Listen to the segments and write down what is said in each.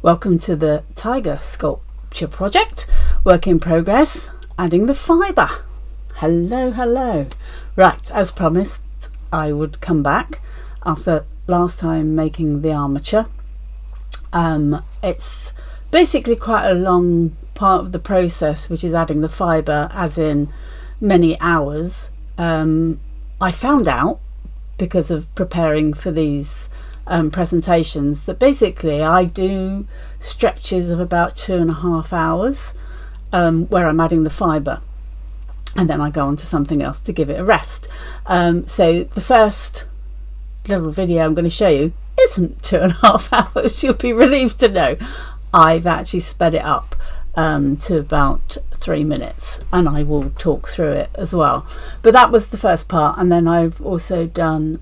Welcome to the Tiger Sculpture Project, work in progress, adding the fibre. Hello. Right, as promised, I would come back after last time making the armature. It's basically quite a long part of the process, which is adding the fibre, as in many hours. I found out, because of preparing for these presentations, that basically I do stretches of about 2.5 hours where I'm adding the fibre, and then I go on to something else to give it a rest. So the first little video I'm going to show you isn't 2.5 hours. You'll be relieved to know I've actually sped it up to about 3 minutes, and I will talk through it as well. But that was the first part, and then I've also done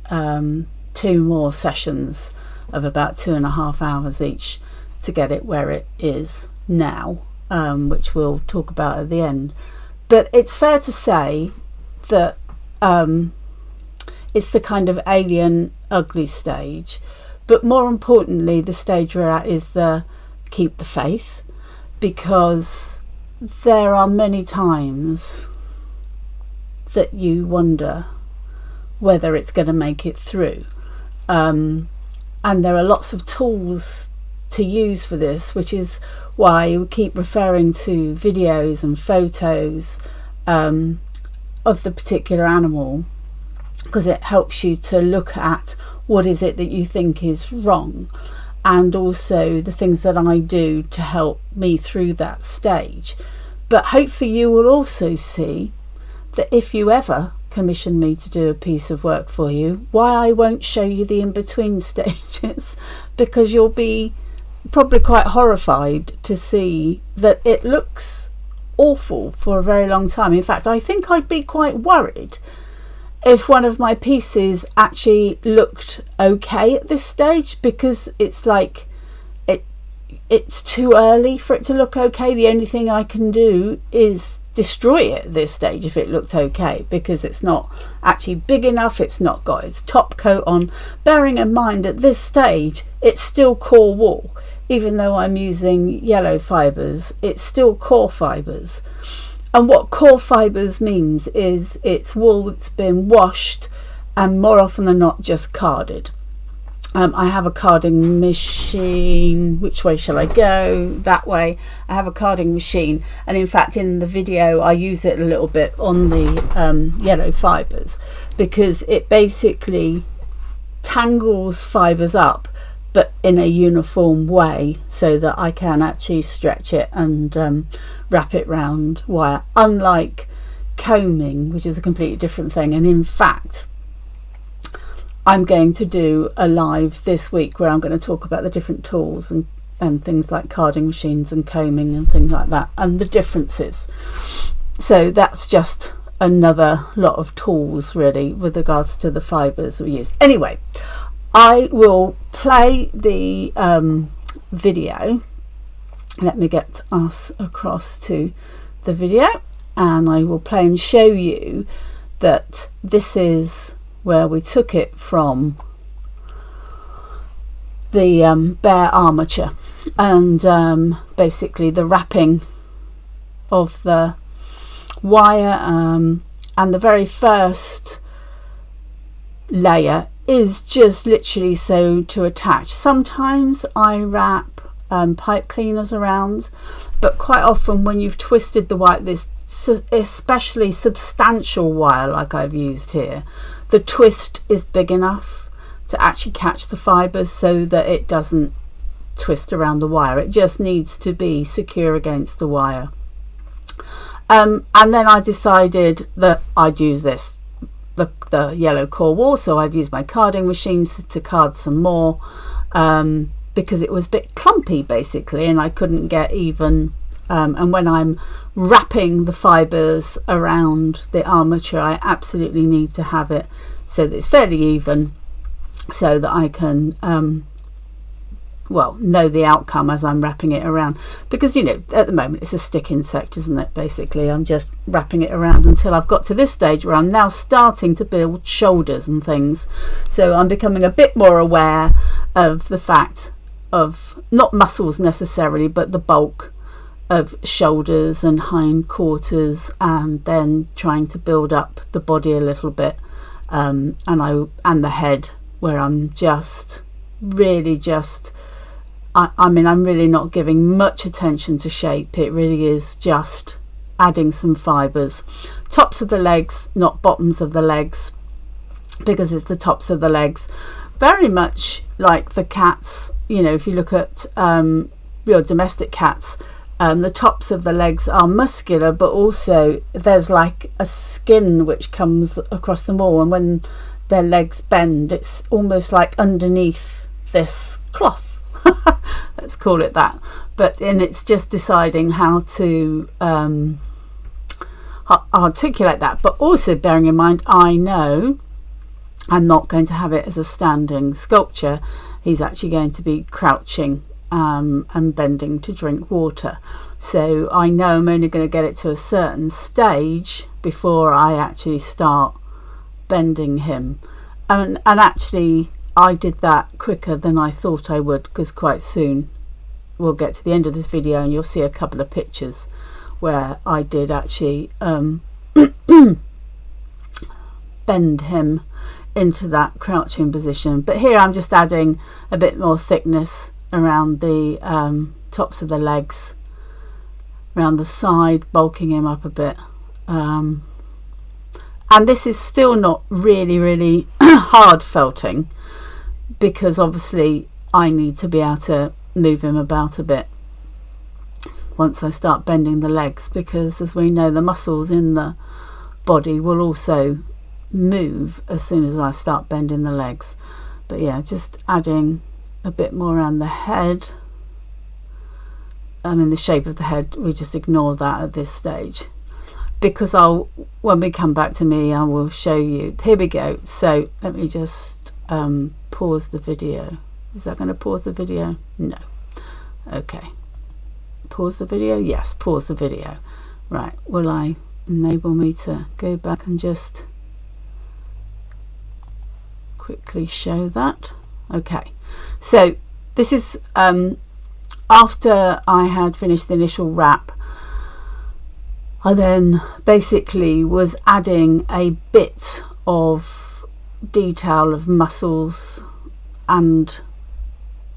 2 more sessions of about 2.5 hours each to get it where it is now, which we'll talk about at the end. But it's fair to say that it's the kind of alien ugly stage, but more importantly the stage we're at is the keep the faith, because there are many times that you wonder whether it's going to make it through. And there are lots of tools to use for this, which is why we keep referring to videos and photos of the particular animal, because it helps you to look at what is it that you think is wrong, and also the things that I do to help me through that stage. But hopefully you will also see that if you ever commission me to do a piece of work for you, why I won't show you the in-between stages, because you'll be probably quite horrified to see that it looks awful for a very long time. In fact, I think I'd be quite worried if one of my pieces actually looked okay at this stage, because it's like it's too early for it to look okay. The only thing I can do is destroy it at this stage if it looked okay, because it's not actually big enough, it's not got its top coat on. Bearing in mind at this stage it's still core wool, even though I'm using yellow fibres, it's still core fibres. And what core fibres means is it's wool that's been washed and more often than not just carded. I have a carding machine. Which way shall I go? That way. I have a carding machine, and in fact in the video I use it a little bit on the yellow fibres, because it basically tangles fibres up but in a uniform way, so that I can actually stretch it and wrap it round wire, unlike combing, which is a completely different thing. And in fact I'm going to do a live this week where I'm going to talk about the different tools and things like carding machines and combing and things like that, and the differences. So that's just another lot of tools really with regards to the fibres we use. Anyway, I will play the video. Let me get us across to the video, and I will play and show you that this is where we took it from the bare armature, and basically the wrapping of the wire, and the very first layer is just literally so to attach. Sometimes I wrap pipe cleaners around, but quite often when you've twisted the wire, this especially substantial wire like I've used here, the twist is big enough to actually catch the fibres so that it doesn't twist around the wire. It just needs to be secure against the wire. And then I decided that I'd use this, the yellow core wool, so I've used my carding machines to card some more, because it was a bit clumpy basically, and I couldn't get even. And when I'm wrapping the fibres around the armature, I absolutely need to have it so that it's fairly even, so that I can know the outcome as I'm wrapping it around. Because, you know, at the moment it's a stick insect, isn't it? Basically I'm just wrapping it around until I've got to this stage where I'm now starting to build shoulders and things. So I'm becoming a bit more aware of the fact of, not muscles necessarily, but the bulk of shoulders and hind quarters, and then trying to build up the body a little bit, and the head, where I'm just really just I mean, I'm really not giving much attention to shape. It really is just adding some fibres. Tops of the legs, not bottoms of the legs, because it's the tops of the legs. Very much like the cats, you know, if you look at your domestic cats, the tops of the legs are muscular, but also there's like a skin which comes across them all, and when their legs bend, it's almost like underneath this cloth. Let's call it that. But it's just deciding how to articulate that, but also bearing in mind, I know I'm not going to have it as a standing sculpture. He's actually going to be crouching and bending to drink water. So I know I'm only going to get it to a certain stage before I actually start bending him. And actually I did that quicker than I thought I would, because quite soon we'll get to the end of this video and you'll see a couple of pictures where I did actually bend him into that crouching position. But here I'm just adding a bit more thickness around the tops of the legs, around the side, bulking him up a bit. And this is still not really hard felting, because obviously I need to be able to move him about a bit once I start bending the legs, because as we know, the muscles in the body will also move as soon as I start bending the legs. But yeah, just adding a bit more around the head. I mean, the shape of the head, we just ignore that at this stage, because when we come back to me, I will show you. Here we go. So let me just pause the video. Is that going to pause the video? No. Okay. Pause the video? Yes, pause the video. Right, will I enable me to go back and just quickly show that? Okay, so this is after I had finished the initial wrap. I then basically was adding a bit of detail of muscles and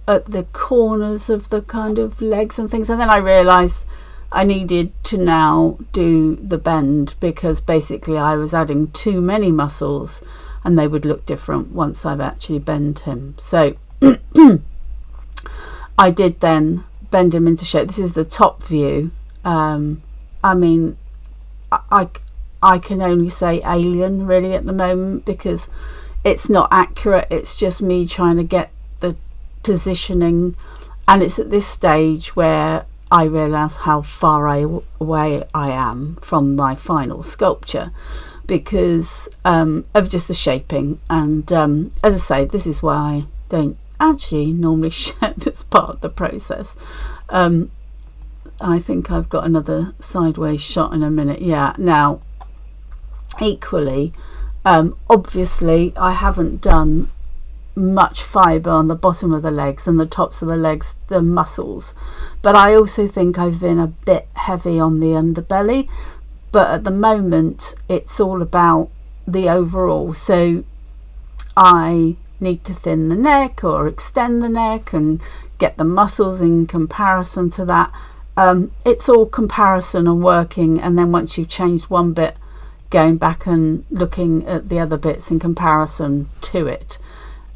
at the corners of the kind of legs and things, and then I realized I needed to now do the bend, because basically I was adding too many muscles and they would look different once I've actually bent him. So I did then bend him into shape. This is the top view. I mean, I can only say alien really at the moment, because it's not accurate. It's just me trying to get the positioning, and it's at this stage where I realise how far away I am from my final sculpture, because of just the shaping. And as I say, this is why I don't actually normally show this part of the process. I think I've got another sideways shot in a minute. Yeah, now equally, obviously I haven't done much fibre on the bottom of the legs and the tops of the legs, the muscles, but I also think I've been a bit heavy on the underbelly. But at the moment it's all about the overall, so I need to thin the neck or extend the neck and get the muscles in comparison to that. It's all comparison and working, and then once you've changed one bit, going back and looking at the other bits in comparison to it.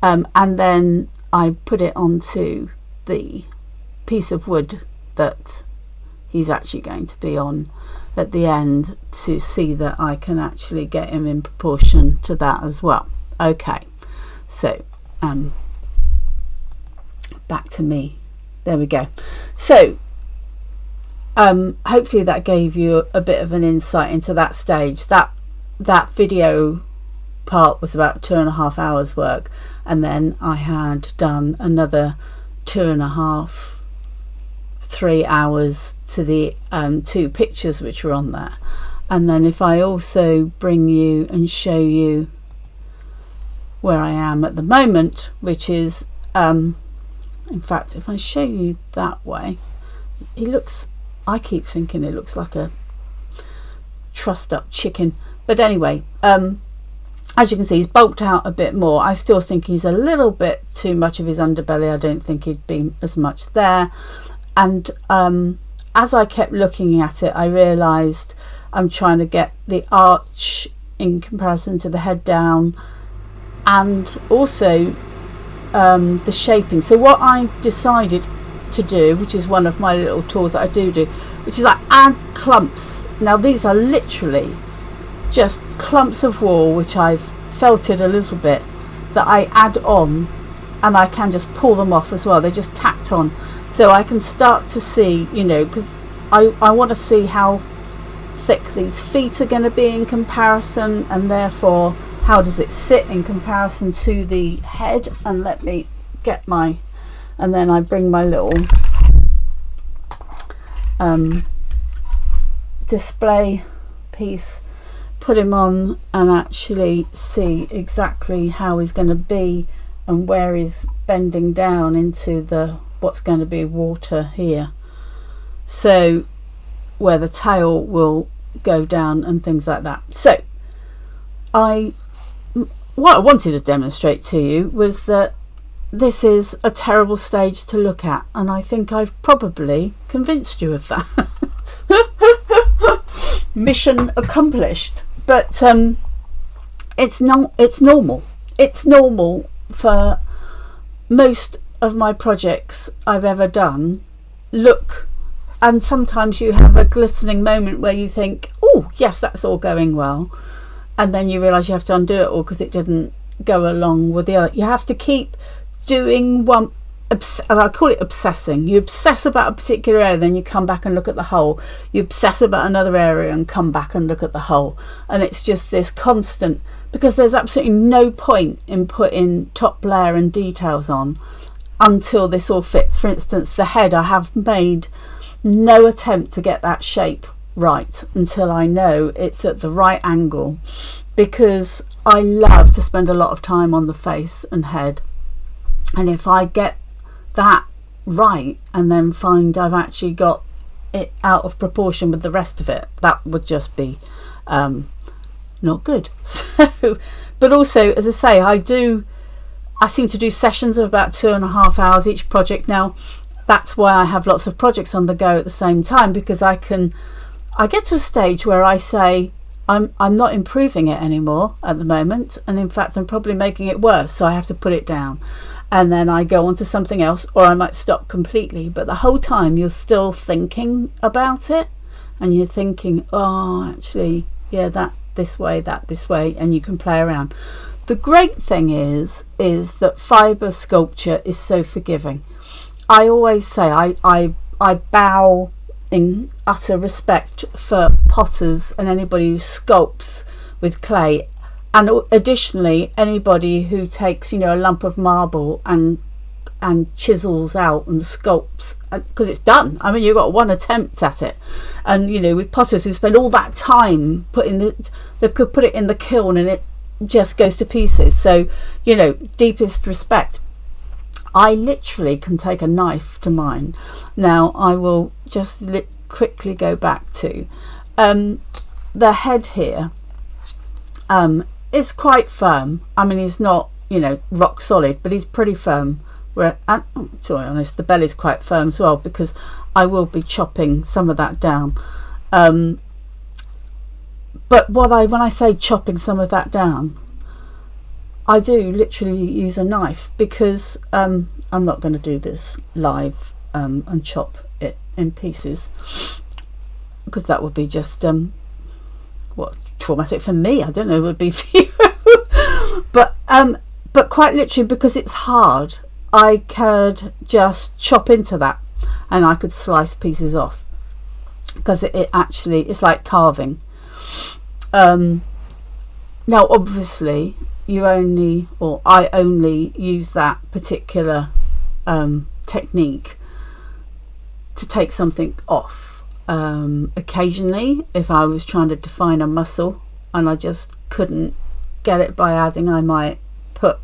And then I put it onto the piece of wood that he's actually going to be on at the end, to see that I can actually get him in proportion to that as well. Okay, so back to me. There we go. So hopefully that gave you a bit of an insight into that stage. That video part was about 2.5 hours work, and then I had done another 2.5, 3 hours to the 2 pictures which were on there. And then if I also bring you and show you where I am at the moment, which is In fact, if I show you that way, I keep thinking it looks like a trussed up chicken, but anyway, as you can see, he's bulked out a bit more. I still think he's a little bit too much of his underbelly. I don't think he'd be as much there. And as I kept looking at it, I realised I'm trying to get the arch in comparison to the head down, and also the shaping. So what I decided to do, which is one of my little tools that I do, which is I add clumps. Now these are literally just clumps of wool which I've felted a little bit, that I add on, and I can just pull them off as well. They're just tacked on, so I can start to see, you know, because I want to see how thick these feet are going to be in comparison, and therefore how does it sit in comparison to the head. And let me get and then I bring my little display piece, put him on, and actually see exactly how he's going to be and where he's bending down into what's going to be water here, so where the tail will go down and things like that. So what I wanted to demonstrate to you was that this is a terrible stage to look at, and I think I've probably convinced you of that. Mission accomplished. But it's normal. It's normal for most of my projects I've ever done. Look, and sometimes you have a glistening moment where you think, oh yes, that's all going well, and then you realise you have to undo it all because it didn't go along with the other. You have to keep doing one. I call it obsessing. You obsess about a particular area, then you come back and look at the whole. You obsess about another area and come back and look at the whole. And it's just this constant, because there's absolutely no point in putting top layer and details on until this all fits. For instance, the head, I have made no attempt to get that shape right until I know it's at the right angle, because I love to spend a lot of time on the face and head. And if I get that right and then find I've actually got it out of proportion with the rest of it, that would just be not good. So, but also, as I say, I seem to do sessions of about 2.5 hours each project. Now that's why I have lots of projects on the go at the same time, because I get to a stage where I say I'm not improving it anymore at the moment, and in fact I'm probably making it worse, so I have to put it down. And then I go on to something else, or I might stop completely. But the whole time you're still thinking about it, and you're thinking, oh, actually, yeah, that this way, and you can play around. The great thing is that fibre sculpture is so forgiving. I always say I bow in utter respect for potters and anybody who sculpts with clay. And additionally, anybody who takes, you know, a lump of marble and chisels out and sculpts, because it's done. I mean, you've got one attempt at it. And, you know, with potters who spend all that time they could put it in the kiln and it just goes to pieces. So, you know, deepest respect. I literally can take a knife to mine. Now, I will just quickly go back to the head here. Is quite firm. I mean, he's not, you know, rock solid, but he's pretty firm. To be honest, the belly's quite firm as well, because I will be chopping some of that down. But when I say chopping some of that down, I do literally use a knife, because I'm not going to do this live and chop it in pieces, because that would be just traumatic for me. I don't know, it would be for you. but quite literally, because it's hard, I could just chop into that and I could slice pieces off, because it actually, it's like carving. Now obviously I only use that particular technique to take something off. Occasionally, if I was trying to define a muscle and I just couldn't get it by adding, I might put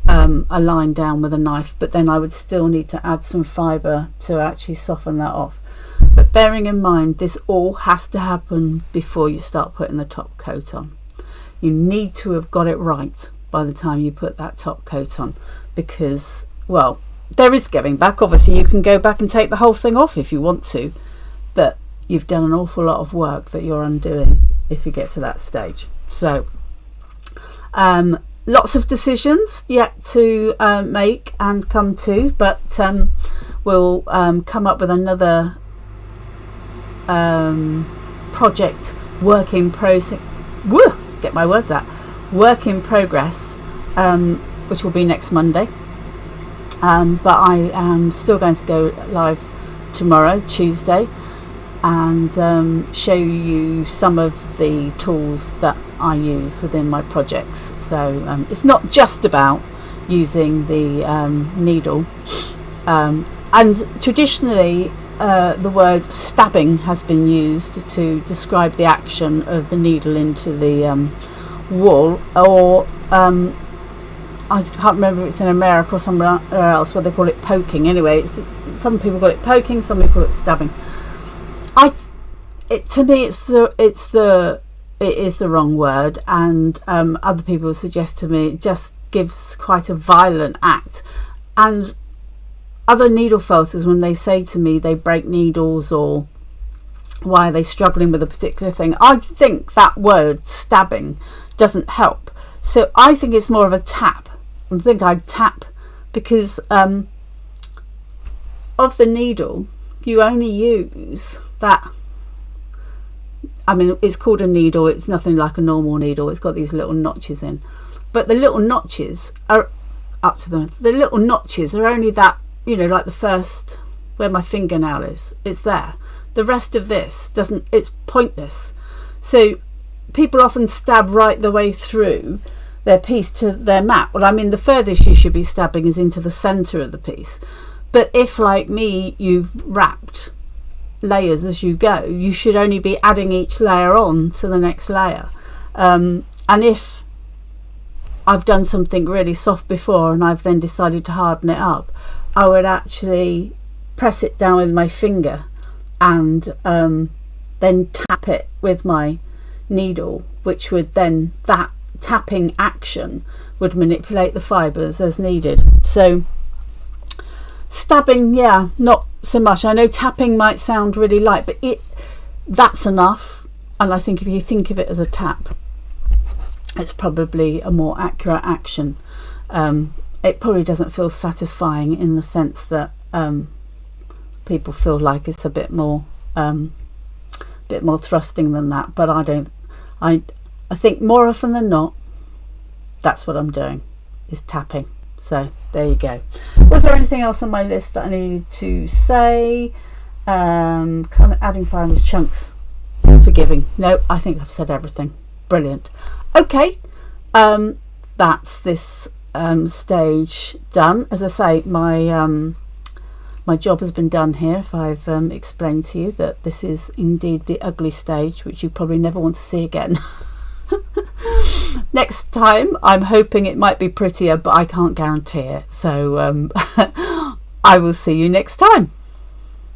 a line down with a knife, but then I would still need to add some fibre to actually soften that off. But bearing in mind, this all has to happen before you start putting the top coat on. You need to have got it right by the time you put that top coat on, because, well, there is going back. Obviously you can go back and take the whole thing off if you want to, but you've done an awful lot of work that you're undoing if you get to that stage. So lots of decisions yet to make and come to, but we'll come up with another project work in progress, which will be next Monday, but I am still going to go live tomorrow, Tuesday, and show you some of the tools that I use within my projects. So it's not just about using the needle, and traditionally the word stabbing has been used to describe the action of the needle into the wool, or I can't remember if it's in America or somewhere else where they call it poking. Anyway, some people call it poking, some people call it stabbing. To me, it is the wrong word, and other people suggest to me it just gives quite a violent act. And other needle felters, when they say to me they break needles or why are they struggling with a particular thing, I think that word stabbing doesn't help. So I think it's more of a tap. I think I'd tap because of the needle, you only use that. I mean, it's called a needle, it's nothing like a normal needle, it's got these little notches in, but the little notches are up to them. The little notches are only that, you know, like the first where my fingernail is, it's there. The rest of this doesn't, it's pointless. So people often stab right the way through their piece to their mat. Well, I mean, the furthest you should be stabbing is into the center of the piece. But if, like me, you've wrapped layers as you go, you should only be adding each layer on to the next layer. And if I've done something really soft before and I've then decided to harden it up, I would actually press it down with my finger and then tap it with my needle, which would then, that tapping action would manipulate the fibres as needed. So stabbing, yeah, not so much. I know tapping might sound really light, but that's enough. And I think if you think of it as a tap, it's probably a more accurate action. It probably doesn't feel satisfying in the sense that people feel like it's a bit more thrusting than that. But I think more often than not, that's what I'm doing, is tapping. So there you go. Was there anything else on my list that I needed to say? Adding fibres, chunks, forgiving. No, I think I've said everything. Brilliant. Okay, that's this stage done. As I say, my job has been done here. If I've explained to you that this is indeed the ugly stage, which you probably never want to see again. Next time I'm hoping it might be prettier, but I can't guarantee it. So I will see you next time.